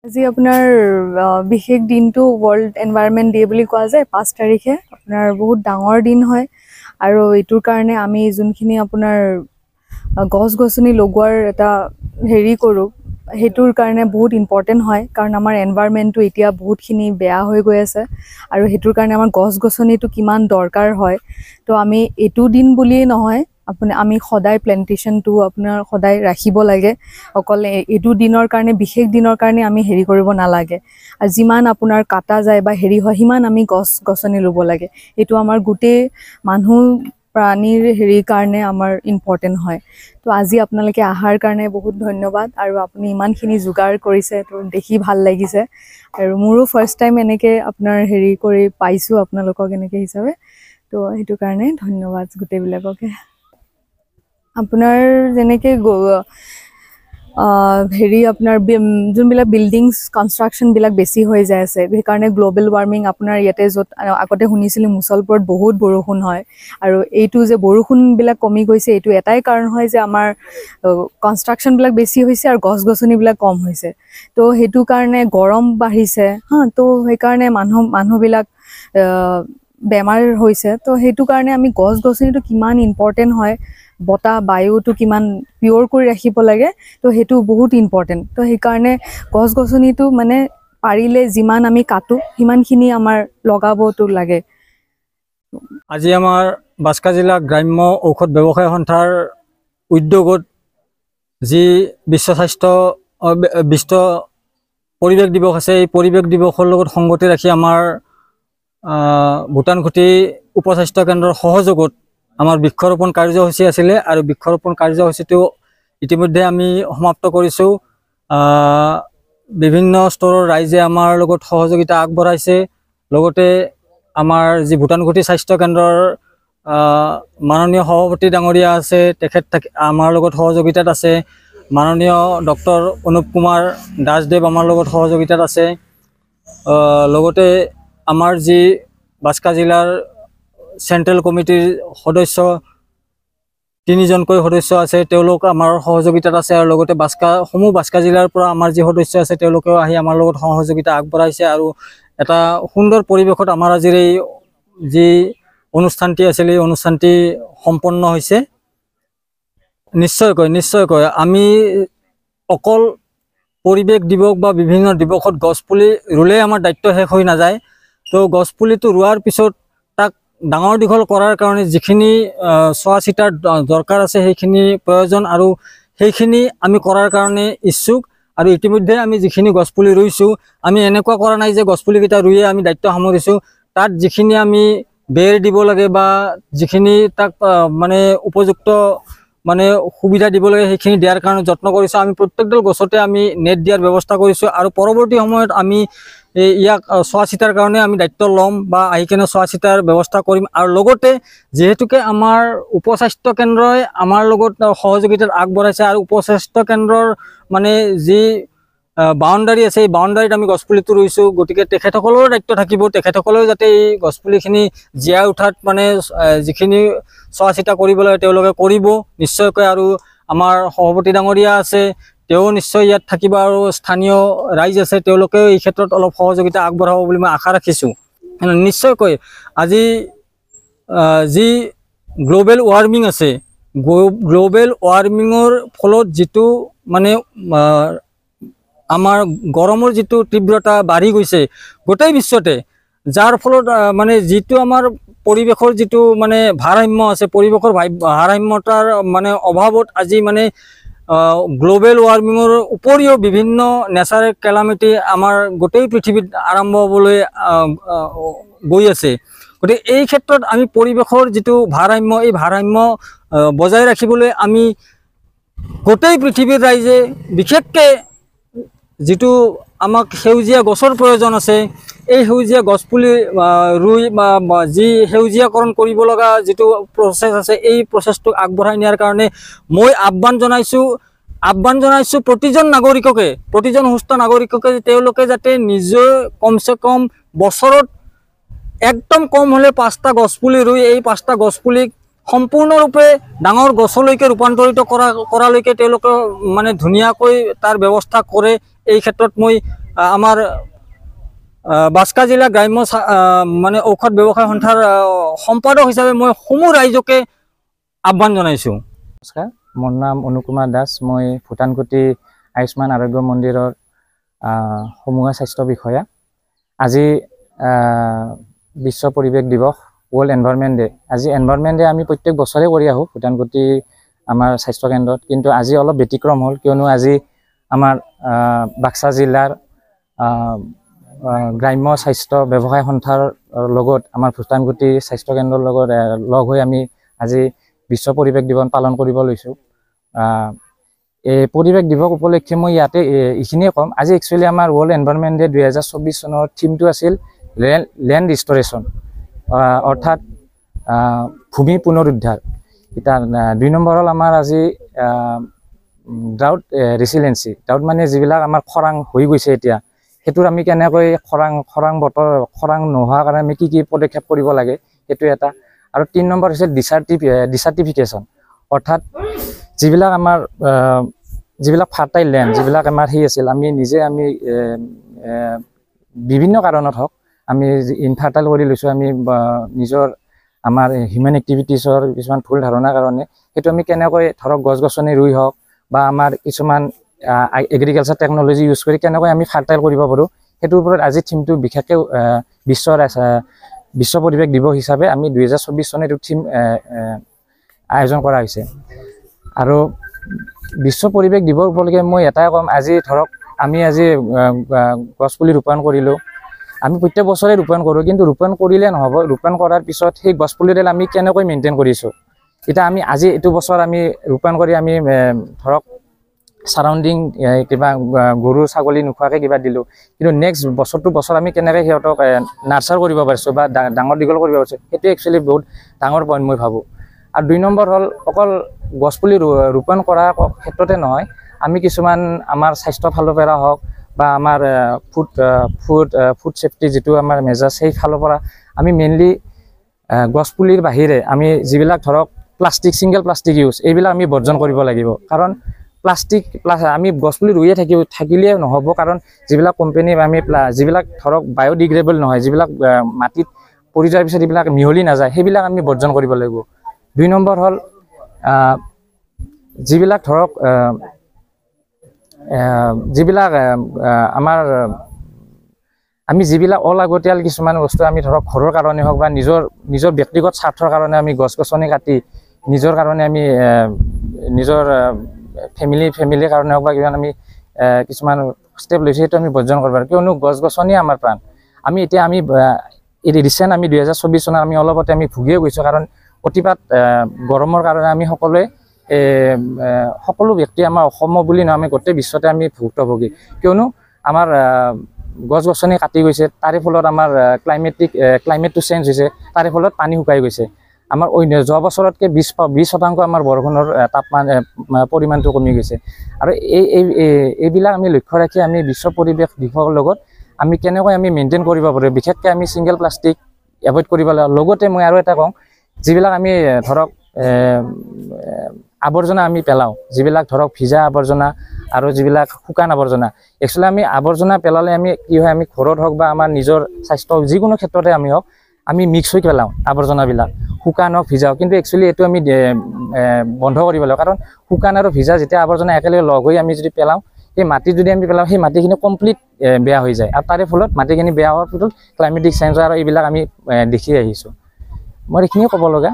আজি আপোনাৰ বিশেষ দিনটো ৱৰ্ল্ড এনভাইৰনমেণ্ট ডে বুলি কোৱা যায় 5 তাৰিখে আপোনাৰ বহুত ডাঙৰ দিন হয় আৰু এইটোৰ কাৰণে আমি যোনখিনি আপোনাৰ গছ-গছনি লগোৱাৰ এটা হেৰি কৰোঁ সেইটোৰ কাৰণে বহুত ইম্পৰ্টেণ্ট হয় কাৰণ আমাৰ এনভাইৰনমেণ্টটো এতিয়া বহুতখিনি বেয়া হৈ গৈ আছে আৰু সেইটোৰ কাৰণে আমাৰ গছ-গছনিটো কিমান দৰকাৰ হয় তো আমি এইটো দিন বুলিয়ে নহয় আমি সদায় প্লেন্টেশনটো আপোনাৰ সদায় ৰাখিব লাগে অকল এইটো দিনৰ কাৰণে বিশেষ দিনৰ কাৰণে আমি হেৰি কৰিব নালাগে আৰু যিমান আপোনাৰ কাটা যায় বা হেৰি হয় সিমান আমি গছ-গছনি ৰুব লাগে এইটো আমাৰ গোটেই মানুহ প্ৰাণীৰ হেৰিৰ কাৰণে আমাৰ ইম্পৰ্টেণ্ট হয় তো আজি আপোনালোকে আহাৰ কাৰণে বহুত ধন্যবাদ আৰু আপুনি ইমানখিনি যোগাৰ কৰিছে তো দেখি ভাল লাগিছে আৰু মোৰো ফাৰ্ষ্ট টাইম এনেকৈ আপোনাৰ হেৰি কৰি পাইছোঁ আপোনালোকক এনেকৈ হিচাপে তো সেইটো কাৰণে ধন্যবাদ গোটেইবিলাককে আপোনাৰ যেনেকৈ হেৰি আপোনাৰ যোনবিলাক বিল্ডিংছ কনষ্ট্ৰাকশ্যনবিলাক বেছি হৈ যায় আছে সেইকাৰণে গ্ল'বেল ৱাৰ্মিং আপোনাৰ ইয়াতে য'ত আগতে শুনিছিলোঁ মুছলপুৰত বহুত বৰষুণ হয় আৰু এইটো যে বৰষুণবিলাক কমি গৈছে এইটো এটাই কাৰণ হয় যে আমাৰ কনষ্ট্ৰাকশ্যনবিলাক বেছি হৈছে আৰু গছ-গছনিবিলাক কম হৈছে তো সেইটো কাৰণে গৰম বাঢ়িছে তো সেইকাৰণে মানুহবিলাক বেমাৰ হৈছে তো সেইটো কাৰণে আমি গছ-গছনিটো কিমান ইম্পৰ্টেণ্ট হয় বতাহ বায়ুটো কিমান পিয়'ৰ কৰি ৰাখিব লাগে তো সেইটো বহুত ইম্পৰ্টেণ্ট তো সেইকাৰণে গছ-গছনিটো মানে পাৰিলে যিমান আমি কাটো সিমানখিনি আমাৰ লগাবতো লাগে আজি আমাৰ বাস্কা জিলা গ্ৰাম্য ঔষধ ব্যৱসায় সন্থাৰ উদ্যোগত যি বিশ্ব পৰিৱেশ দিৱস আছে এই পৰিৱেশ দিৱসৰ লগত সংগতি ৰাখি আমাৰ ভূটানখুটি উপস্বাস্থ্য কেন্দ্ৰৰ সহযোগত আমাৰ বৃক্ষৰোপণ কাৰ্যসূচী আছিলে আৰু বৃক্ষৰোপণ কাৰ্যসূচীটো ইতিমধ্যে আমি সমাপ্ত কৰিছোঁ বিভিন্ন স্তৰৰ ৰাইজে আমাৰ লগত সহযোগিতা আগবঢ়াইছে লগতে আমাৰ যি ভূটানখুটি স্বাস্থ্য কেন্দ্ৰৰ মাননীয় সভাপতি ডাঙৰীয়া আছে তেখেত আমাৰ লগত সহযোগিতাত আছে মাননীয় ডক্টৰ অনুপ কুমাৰ দাসদেৱ আমাৰ লগত সহযোগিতাত আছে লগতে আমাৰ যি বাস্কা জিলাৰ চেণ্ট্ৰেল কমিটিৰ সদস্য 3জনকৈ সদস্য আছে তেওঁলোক আমাৰ সহযোগিতাত আছে আৰু লগতে বাস্কা জিলাৰ পৰা আমাৰ যি সদস্য আছে তেওঁলোকেও আহি আমাৰ লগত সহযোগিতা আগবঢ়াইছে আৰু এটা সুন্দৰ পৰিৱেশত আমাৰ আজিৰ এই যি অনুষ্ঠানটি আছিল এই অনুষ্ঠানটি সম্পন্ন হৈছে নিশ্চয়কৈ আমি অকল পৰিৱেশ দিৱস বা বিভিন্ন দিৱসত গছপুলি ৰুলেই আমাৰ দায়িত্ব শেষ হৈ নাযায় তো গছপুলিটো ৰোৱাৰ পিছত তাক ডাঙৰ দীঘল কৰাৰ কাৰণে যিখিনি চোৱা চিতাৰ দৰকাৰ আছে সেইখিনি প্ৰয়োজন আৰু সেইখিনি আমি কৰাৰ কাৰণে ইচ্ছুক আৰু ইতিমধ্যে আমি যিখিনি গছপুলি ৰুইছোঁ আমি এনেকুৱা কৰা নাই যে গছপুলিকেইটা ৰুইয়ে আমি দায়িত্ব সামৰিছোঁ তাত যিখিনি আমি বেৰ দিব লাগে বা যিখিনি তাক মানে উপযুক্ত মানে সুবিধা দিব লাগে সেইখিনি দিয়াৰ কাৰণে যত্ন কৰিছোঁ আমি প্ৰত্যেকডাল গছতে আমি নেট দিয়াৰ ব্যৱস্থা কৰিছোঁ আৰু পৰৱৰ্তী সময়ত আমি ইয়াক চোৱা চিতাৰ কাৰণে আমি দায়িত্ব ল'ম বা আহি কেনে চোৱা চিতাৰ ব্যৱস্থা কৰিম আৰু লগতে যিহেতুকে আমাৰ উপস্বাস্থ্য কেন্দ্ৰই আমাৰ লগত সহযোগিতাত আগবঢ়াইছে আৰু উপস্বাস্থ্য কেন্দ্ৰৰ মানে যি বাউণ্ডাৰী আছে এই বাউণ্ডাৰীত আমি গছপুলিটো ৰুইছোঁ গতিকে তেখেতসকলৰ দায়িত্ব থাকিব তেখেতসকলেও যাতে এই গছপুলিখিনি জীয়াই উঠাত মানে যিখিনি চোৱা চিতা কৰিব লাগে তেওঁলোকে কৰিব নিশ্চয়কৈ আৰু আমাৰ সভাপতি ডাঙৰীয়া আছে তেওঁ নিশ্চয় ইয়াত থাকিব আৰু স্থানীয় ৰাইজ আছে তেওঁলোকেও এই ক্ষেত্ৰত অলপ সহযোগিতা আগবঢ়াব বুলি মই আশা ৰাখিছোঁ নিশ্চয়কৈ আজি যি গ্ল'বেল ৱাৰ্মিং আছে গ্ল'বেল ৱাৰ্মিঙৰ ফলত যিটো মানে আমাৰ গৰমৰ যিটো তীব্ৰতা বাঢ়ি গৈছে গোটেই বিশ্বতে যাৰ ফলত মানে যিটো আমাৰ পৰিৱেশৰ যিটো মানে ভাৰসাম্য আছে পৰিৱেশৰ ভাৰসাম্যতাৰ মানে অভাৱত আজি মানে গ্ল'বেল ৱাৰ্মিঙৰ উপৰিও বিভিন্ন নেচাৰেল কেলামিটি আমাৰ গোটেই পৃথিৱীত আৰম্ভ হ'বলৈ গৈ আছে গতিকে এই ক্ষেত্ৰত আমি পৰিৱেশৰ যিটো ভাৰসাম্য এই ভাৰসাম্য বজাই ৰাখিবলৈ আমি গোটেই পৃথিৱীৰ ৰাইজে বিশেষকৈ যিটো আমাক সেউজীয়া গছৰ প্ৰয়োজন আছে এই সেউজীয়া গছপুলি ৰুই বা যি সেউজীয়াকৰণ কৰিব লগা যিটো প্ৰচেছ আছে এই প্ৰচেছটো আগবঢ়াই নিয়াৰ কাৰণে মই আহ্বান জনাইছোঁ প্ৰতিজন নাগৰিককে প্ৰতিজন সুস্থ নাগৰিককে তেওঁলোকে যাতে নিজে কমচে কম বছৰত একদম কম হ'লে 5টা গছপুলি ৰুই এই 5টা গছপুলিক সম্পূৰ্ণৰূপে ডাঙৰ গছলৈকে ৰূপান্তৰিত কৰালৈকে তেওঁলোকে মানে ধুনীয়াকৈ তাৰ ব্যৱস্থা কৰে এই ক্ষেত্ৰত মই আমাৰ বাস্কা জিলা গ্ৰাম্য মানে ঔষধ ব্যৱসায় সন্থাৰ সম্পাদক হিচাপে মই সমূহ ৰাইজকে আহ্বান জনাইছোঁ। নমস্কাৰ, মোৰ নাম অনুকুমাৰ দাস। মই ভূটানকুটি আয়ুষ্মান আৰোগ্য মন্দিৰৰ সমূহীয়া স্বাস্থ্য বিষয়া। আজি বিশ্ব পৰিৱেশ দিৱস, ৱৰ্ল্ড এনভাইৰনমেণ্ট ডে। আজি এনভাইৰনমেণ্ট ডে আমি প্ৰত্যেক বছৰে কৰি আহোঁ ভূটানকুটি আমাৰ স্বাস্থ্য কেন্দ্ৰত, কিন্তু আজি অলপ ব্যতিক্ৰম হ'ল, কিয়নো আজি আমাৰ বাক্সা জিলাৰ গ্ৰাম্য স্বাস্থ্য ব্যৱসায় সন্থাৰ লগত আমাৰ ভূটানকুটি স্বাস্থ্য কেন্দ্ৰৰ লগত লগ হৈ আমি আজি বিশ্ব পৰিৱেশ দিৱস পালন কৰিব লৈছোঁ। এই পৰিৱেশ দিৱস উপলক্ষে মই ইয়াতে এইখিনিয়ে ক'ম। আজি একচুৱেলি আমাৰ ৱৰ্ল্ড এনভাইৰনমেণ্ট ডে 2024 চনৰ থিমটো আছিল লেণ্ড ৰিষ্টৰেশ্যন, অৰ্থাৎ ভূমি পুনৰুদ্ধাৰ। এতিয়া 2 নম্বৰ হ'ল আমাৰ আজি ড্ৰাউট ৰেচিলেঞ্চি। ড্ৰাউট মানে যিবিলাক আমাৰ খৰাং হৈ গৈছে এতিয়া, সেইটোৰ আমি কেনেকৈ খৰাং নোহোৱাৰ কাৰণে আমি কি পদক্ষেপ কৰিব লাগে, সেইটো এটা। আৰু 3 নম্বৰ হৈছে ডিচাৰ্টিফিকেশ্যন, অৰ্থাৎ যিবিলাক আমাৰ যিবিলাক ফাৰ্টাইল লেণ্ড, যিবিলাক আমাৰ আছিল, আমি নিজে বিভিন্ন কাৰণত হওক আমি ইনফাৰ্টাইল কৰি লৈছোঁ। আমি নিজৰ আমাৰ হিউমেন এক্টিভিটিছৰ কিছুমান ভুল ধাৰণাৰ কাৰণে সেইটো আমি কেনেকৈ ধৰক গছ গছনি ৰুই হওক বা আমাৰ কিছুমান এগ্ৰিকালচাৰ টেকন'লজি ইউজ কৰি কেনেকৈ আমি ফাৰ্টাইল কৰিব পাৰোঁ, সেইটোৰ ওপৰত আজি থিমটো বিশেষকৈ বিশ্ব পৰিৱেশ দিৱস হিচাপে আমি 2024 চনত এইটো থিম আয়োজন কৰা হৈছে। আৰু বিশ্ব পৰিৱেশ দিৱস উপলক্ষে মই এটাই ক'ম, আজি ধৰক আমি আজি গছপুলি ৰোপণ কৰিলোঁ। আমি প্ৰত্যেক বছৰে ৰোপণ কৰোঁ, কিন্তু ৰোপণ কৰিলে নহ'ব। ৰোপণ কৰাৰ পিছত সেই গছপুলিডাল আমি কেনেকৈ মেইনটেইন কৰিছোঁ। এতিয়া আমি আজি এইটো বছৰ আমি ৰোপণ কৰি আমি ধৰক ছাৰাউণ্ডিং কিবা গৰু ছাগলী নোখোৱাকৈ কিবা দিলোঁ, কিন্তু নেক্সট বছৰ আমি কেনেকৈ সিহঁতক নাৰ্চাৰ কৰিব পাৰিছোঁ বা ডাঙৰ দীঘল কৰিব পাৰিছোঁ, সেইটো একচুৱেলি বহুত ডাঙৰ পইণ্ট মই ভাবোঁ। আৰু 2 নম্বৰ হ'ল অকল গছপুলি ৰোপণ কৰাৰ ক্ষেত্ৰতে নহয়, আমি কিছুমান আমাৰ স্বাস্থ্যৰ ফালৰ পৰা হওক বা আমাৰ ফুড ছেফটি যিটো আমাৰ মেজাৰ, সেই ফালৰ পৰা আমি মেইনলি গছপুলিৰ বাহিৰে আমি যিবিলাক ধৰক ছিংগল প্লাষ্টিক ইউজ, এইবিলাক আমি বৰ্জন কৰিব লাগিব। কাৰণ আমি গছপুলি ৰুইয়ে থাকিলে নহ'ব, কাৰণ যিবিলাক কোম্পানী আমি যিবিলাক ধৰক বায়'ডিগ্ৰেডেবল নহয়, যিবিলাক মাটিত পৰি যোৱাৰ পিছত এইবিলাক মিহলি নাযায়, সেইবিলাক আমি বৰ্জন কৰিব লাগিব। 2 নম্বৰ হ'ল যিবিলাক ধৰক যিবিলাক আমাৰ আমি যিবিলাক অলাগতিয়াল কিছুমান বস্তু আমি ধৰক ঘৰৰ কাৰণে হওক বা নিজৰ ব্যক্তিগত স্বাৰ্থৰ কাৰণে আমি গছ গছনি কাটি নিজৰ কাৰণে আমি নিজৰ ফেমিলিৰ কাৰণে হওক বা কিমান আমি কিছুমান ষ্টেপ লৈছোঁ, সেইটো আমি বৰ্জন কৰিব পাৰোঁ। কিয়নো গছ গছনিয়ে আমাৰ প্ৰাণ। আমি ৰিচেণ্ট আমি 2024 চনত আমি অলপতে আমি ভুগিয়ে গৈছোঁ, কাৰণ অতিপাত গৰমৰ কাৰণে আমি সকলো ব্যক্তি আমাৰ অসমৰ বুলি নহয়, আমি গোটেই বিশ্বতে আমি ভুক্তভোগী। কিয়নো আমাৰ গছ গছনি কাটি গৈছে, তাৰে ফলত আমাৰ ক্লাইমেটটো চেঞ্জ হৈছে, তাৰে ফলত পানী শুকাই গৈছে। আমাৰ যোৱা বছৰতকৈ 20% আমাৰ বৰষুণৰ পৰিমাণটো কমি গৈছে। আৰু এইবিলাক আমি লক্ষ্য ৰাখি আমি বিশ্ব পৰিৱেশ দিৱসৰ লগত আমি কেনেকৈ আমি মেইনটেইন কৰিব পাৰোঁ, বিশেষকৈ আমি ছিংগল প্লাষ্টিক এভইড কৰিব লাগে। লগতে মই আৰু এটা কওঁ, যিবিলাক আমি ধৰক আৱৰ্জনা আমি পেলাওঁ, যিবিলাক ধৰক ভিজা আৱৰ্জনা আৰু যিবিলাক শুকান আৱৰ্জনা, একচুৱেলি আমি আৱৰ্জনা পেলালে আমি কি হয়, আমি ঘৰত হওক বা আমাৰ নিজৰ স্বাস্থ্য যিকোনো ক্ষেত্ৰতে আমি হওক আমি মিক্স হৈ পেলাওঁ আৱৰ্জনাবিলাক, শুকান হওক ভিজা হওক। কিন্তু একচুৱেলি এইটো আমি বন্ধ কৰিব লাগিব, কাৰণ শুকান আৰু ভিজা যেতিয়া আৱৰ্জনা একেলগে লগ হৈ আমি যদি পেলাওঁ, সেই মাটিত যদি আমি পেলাওঁ, সেই মাটিখিনি কমপ্লিট বেয়া হৈ যায়। আৰু তাৰে ফলত মাটিখিনি বেয়া হোৱাৰ ফলত ক্লাইমেটিক চেঞ্জ হয়, আৰু এইবিলাক আমি দেখি আহিছোঁ। মই এইখিনিয়ে ক'ব লগা।